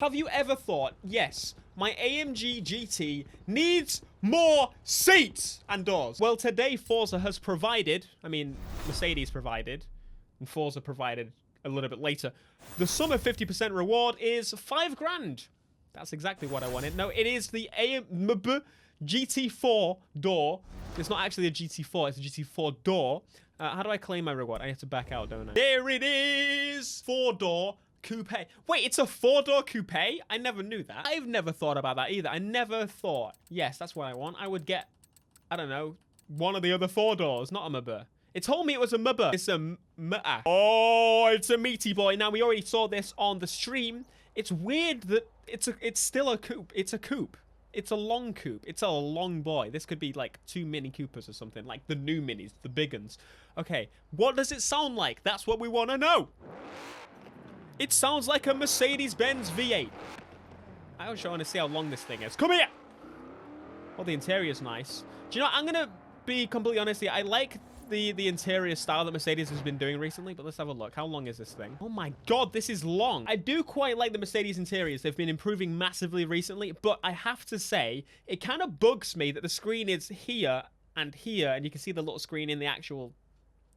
Have you ever thought, yes, my AMG GT needs more seats and doors? Well, today Forza has provided, Mercedes provided, and Forza provided a little bit later. The summer 50% reward is 5 grand. That's exactly what I wanted. No, it is the AMG GT4 door. It's not actually a GT4, it's a GT4 door. How do I claim my reward? I have to back out, don't I? There it is! 4-door coupe. Wait, it's a 4-door coupe? I never knew that. I've never thought about that either. I never thought, yes, that's what I want. I would get, I don't know, one of the other 4 doors, not a MB. It told me it was a MB. It's a MA. Oh, it's a meaty boy. Now, we already saw this on the stream. It's weird that it's still a coupe. It's a coupe. It's a long coupe. It's a long boy. This could be like 2 Mini Coopers or something, like the new minis, the big ones. Okay, what does it sound like? That's what we want to know. It sounds like a Mercedes-Benz V8. I also want to see how long this thing is. Come here! Oh, the interior's nice. Do you know, I'm going to be completely honest here. I like the interior style that Mercedes has been doing recently, but let's have a look. How long is this thing? Oh my god, this is long. I do quite like the Mercedes interiors. They've been improving massively recently, but I have to say, it kind of bugs me that the screen is here, and you can see the little screen in the actual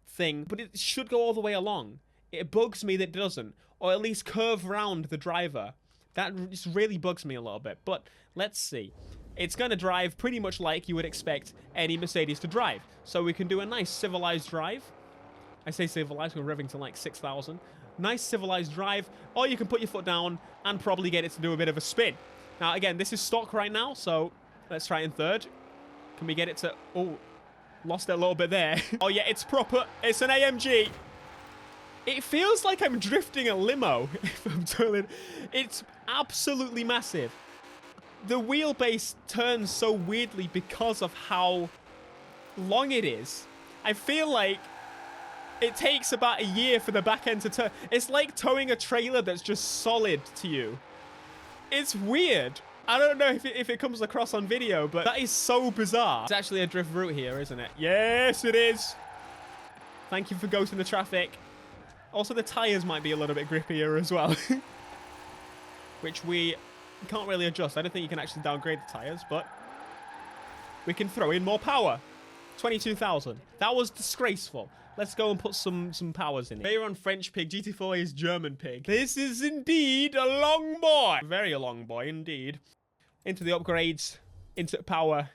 thing, but it should go all the way along. It bugs me that it doesn't, or at least curve round the driver. That just really bugs me a little bit, but let's see. It's going to drive pretty much like you would expect any Mercedes to drive. So we can do a nice civilized drive. I say civilized, we're revving to like 6,000. Nice civilized drive, or you can put your foot down and probably get it to do a bit of a spin. Now, again, this is stock right now, so let's try it in third. Can we get it to... Oh, lost it a little bit there. Oh, yeah, it's proper. It's an AMG. It feels like I'm drifting a limo, if I'm telling. It's absolutely massive. The wheelbase turns so weirdly because of how long it is. I feel like it takes about a year for the back end to turn. It's like towing a trailer that's just solid to you. It's weird. I don't know if it comes across on video, but that is so bizarre. It's actually a drift route here, isn't it? Yes, it is. Thank you for ghosting the traffic. Also, the tires might be a little bit grippier as well. Which we can't really adjust. I don't think you can actually downgrade the tires, but we can throw in more power. 22,000. That was disgraceful. Let's go and put some powers in it. Here on French Pig, GT4 is German Pig. This is indeed a long boy. Very a long boy, indeed. Into the upgrades. Into power.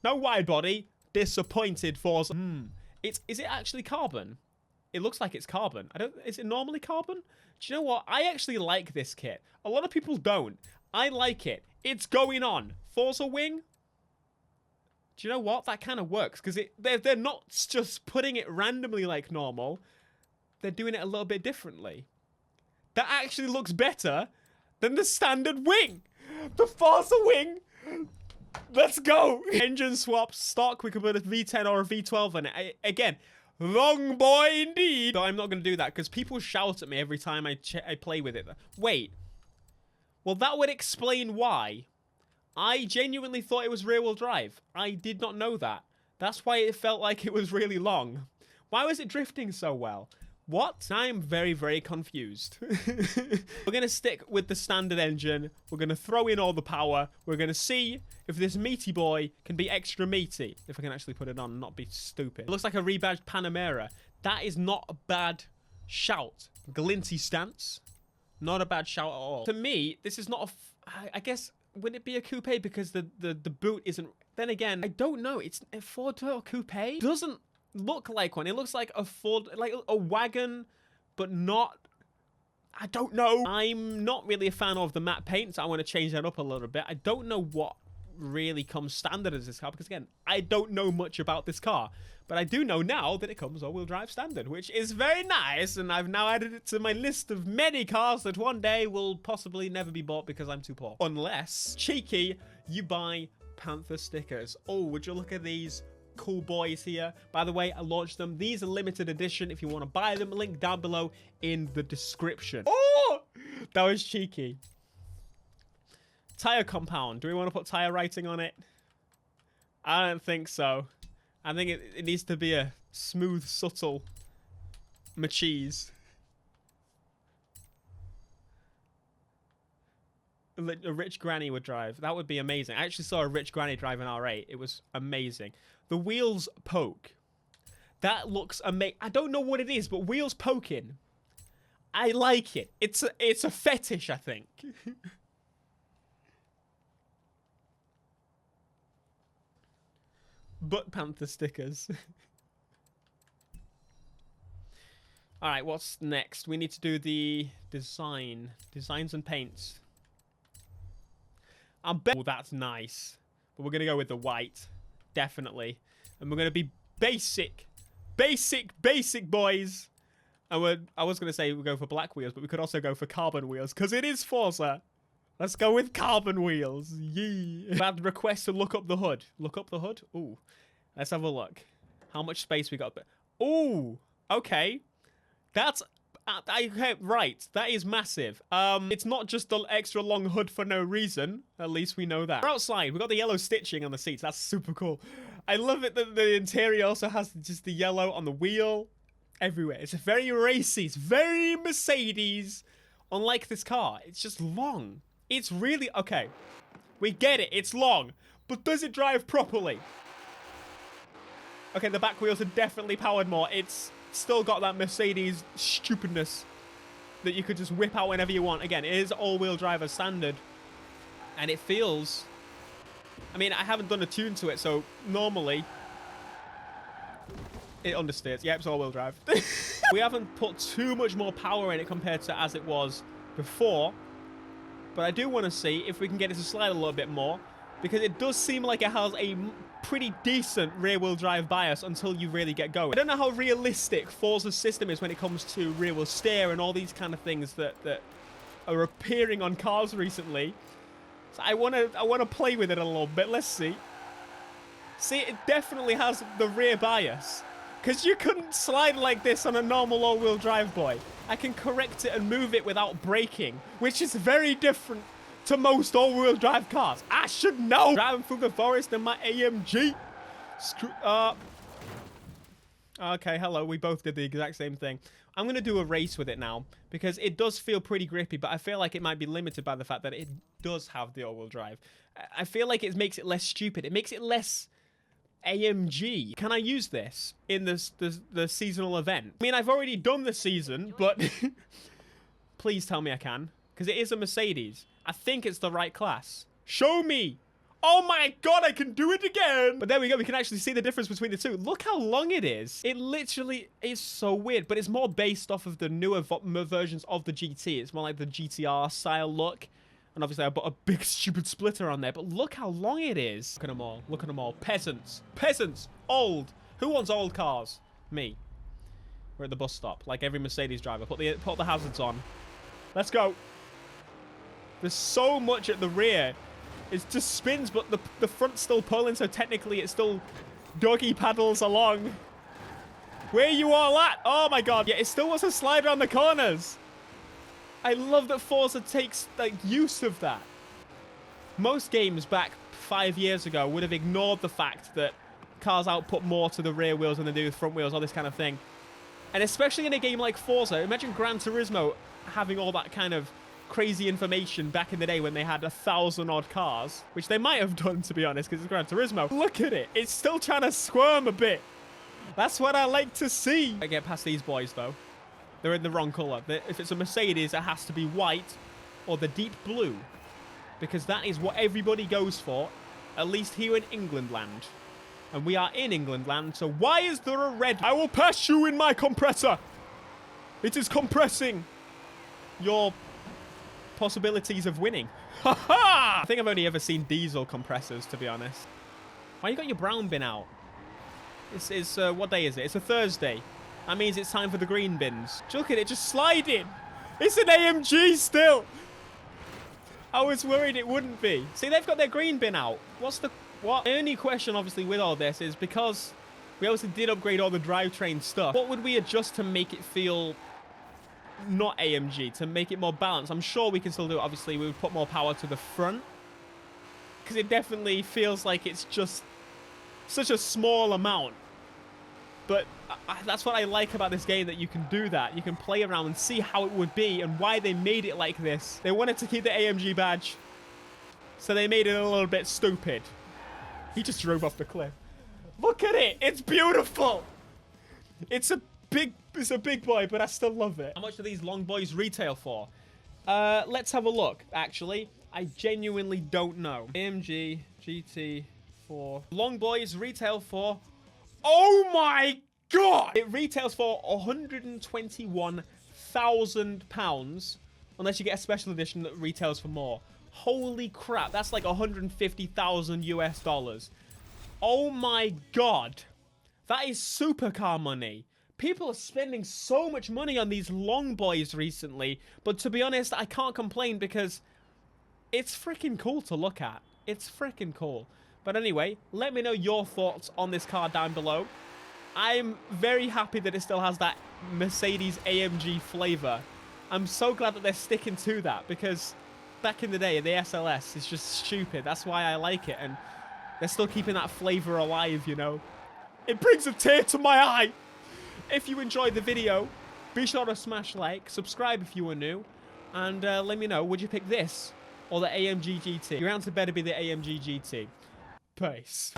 No wide body. Disappointed Forza. Is it actually carbon? It looks like it's carbon. Is it normally carbon? Do you know what? I actually like this kit. A lot of people don't. I like it. It's going on. Forza wing. Do you know what? That kind of works because they're not just putting it randomly like normal. They're doing it a little bit differently. That actually looks better than the standard wing. The Forza wing. Let's go. Engine swaps. Stock. We could put a V10 or a V12 in it. Again, long boy indeed. But I'm not going to do that because people shout at me every time I play with it. Wait. Well, that would explain why. I genuinely thought it was rear-wheel drive. I did not know that. That's why it felt like it was really long. Why was it drifting so well? What? I'm very, very confused. We're going to stick with the standard engine. We're going to throw in all the power. We're going to see if this meaty boy can be extra meaty. If I can actually put it on and not be stupid. It looks like a rebadged Panamera. That is not a bad shout. Glinty stance. Not a bad shout at all. To me, this is not a... I guess... Would it be a coupe because the boot isn't... Then again, I don't know. It's a 4-door coupe. Doesn't look like one. It looks like like a wagon, but not... I don't know. I'm not really a fan of the matte paint, so I want to change that up a little bit. I don't know what really comes standard as this car because, again, I don't know much about this car. But I do know now that it comes all-wheel drive standard, which is very nice, and I've now added it to my list of many cars that one day will possibly never be bought because I'm too poor. Unless, cheeky, you buy Panther stickers. Oh, would you look at these cool boys here? By the way, I launched them. These are limited edition. If you want to buy them, link down below in the description. Oh, that was cheeky. Tire compound. Do we want to put tire writing on it? I don't think so. I think it needs to be a smooth, subtle cheese. a rich granny would drive. That would be amazing. I actually saw a rich granny drive an R8. It was amazing. The wheels poke. That looks amazing. I don't know what it is, but wheels poking. I like it. It's a fetish, I think. Butt Panther stickers. Alright, what's next? We need to do the designs and paints. I bet. Oh, that's nice. But we're going to go with the white. Definitely. And we're going to be basic. Basic, boys. And I was going to say we'll go for black wheels, but we could also go for carbon wheels, because it is Forza. Let's go with carbon wheels. Yee. We had requests to look up the hood. Look up the hood? Ooh. Let's have a look. How much space we got? Ooh. Okay. That's... right. That is massive. It's not just the extra long hood for no reason. At least we know that. We're outside. We got the yellow stitching on the seats. That's super cool. I love it that the interior also has just the yellow on the wheel. Everywhere. It's very racy. It's very Mercedes. Unlike this car, it's just long. It's really... Okay. We get it. It's long. But does it drive properly? Okay, the back wheels are definitely powered more. It's still got that Mercedes stupidness that you could just whip out whenever you want. Again, it is all-wheel drive as standard. And it feels... I mean, I haven't done a tune to it, so normally... It understeers. Yep, it's all-wheel drive. We haven't put too much more power in it compared to as it was before. But I do want to see if we can get it to slide a little bit more. Because it does seem like it has a pretty decent rear-wheel drive bias until you really get going. I don't know how realistic Forza's system is when it comes to rear-wheel steer and all these kind of things that are appearing on cars recently. So I want to play with it a little bit. Let's see. See, it definitely has the rear bias. Because you couldn't slide like this on a normal all-wheel drive, boy. I can correct it and move it without braking, which is very different to most all-wheel drive cars. I should know. Driving through the forest in my AMG. Okay, hello. We both did the exact same thing. I'm going to do a race with it now because it does feel pretty grippy, but I feel like it might be limited by the fact that it does have the all-wheel drive. I feel like it makes it less stupid. It makes it less... AMG. Can I use this in the seasonal event? I mean, I've already done the season, but please tell me I can, because it is a Mercedes. I think it's the right class. Show me. Oh my god, I can do it again. But there we go. We can actually see the difference between the two. Look how long it is. It literally is so weird, but it's more based off of the newer versions of the GT. It's more like the GTR style look. And obviously I put a big stupid splitter on there, but look how long it is. Look at them all. Look at them all. Peasants. Peasants. Old. Who wants old cars? Me. We're at the bus stop, like every Mercedes driver. Put the hazards on. Let's go. There's so much at the rear. It just spins, but the front's still pulling, so technically it still doggy paddles along. Where you all at? Oh my god. Yeah, it still wants to slide around the corners. I love that Forza takes like use of that. Most games back 5 years ago would have ignored the fact that cars output more to the rear wheels than they do with front wheels, all this kind of thing. And especially in a game like Forza, imagine Gran Turismo having all that kind of crazy information back in the day when they had 1,000 odd cars, which they might have done, to be honest, because it's Gran Turismo. Look at it. It's still trying to squirm a bit. That's what I like to see. I get past these boys, though. They're in the wrong color. If it's a Mercedes, it has to be white or the deep blue, because that is what everybody goes for, at least here in England land. And we are in England land, so why is there a red? I will pass you in my compressor. It is compressing your possibilities of winning. Ha ha! I think I've only ever seen diesel compressors, to be honest. Why you got your brown bin out? It's what day is it? It's a Thursday. That means it's time for the green bins. Look at it, just sliding. It's an AMG still. I was worried it wouldn't be. See, they've got their green bin out. What? The only question, obviously, with all this is because we obviously did upgrade all the drivetrain stuff. What would we adjust to make it feel not AMG, to make it more balanced? I'm sure we can still do it. Obviously, we would put more power to the front, because it definitely feels like it's just such a small amount But that's what I like about this game, that you can do that. You can play around and see how it would be and why they made it like this. They wanted to keep the AMG badge, so they made it a little bit stupid. He just drove off the cliff. Look at it. It's beautiful. It's a big boy, but I still love it. How much do these long boys retail for? Let's have a look, actually. I genuinely don't know. AMG GT 4. Long boys retail for... Oh my god! It retails for £121,000, unless you get a special edition that retails for more. Holy crap, that's like 150,000 US dollars. Oh my god. That is supercar money. People are spending so much money on these long boys recently, but to be honest, I can't complain because it's freaking cool to look at. It's freaking cool. But anyway, let me know your thoughts on this car down below. I'm very happy that it still has that Mercedes-AMG flavor. I'm so glad that they're sticking to that, because back in the day, the SLS is just stupid. That's why I like it, and they're still keeping that flavor alive, you know. It brings a tear to my eye. If you enjoyed the video, be sure to smash like, subscribe if you are new, and let me know, would you pick this or the AMG GT? Your answer better be the AMG GT. Peace.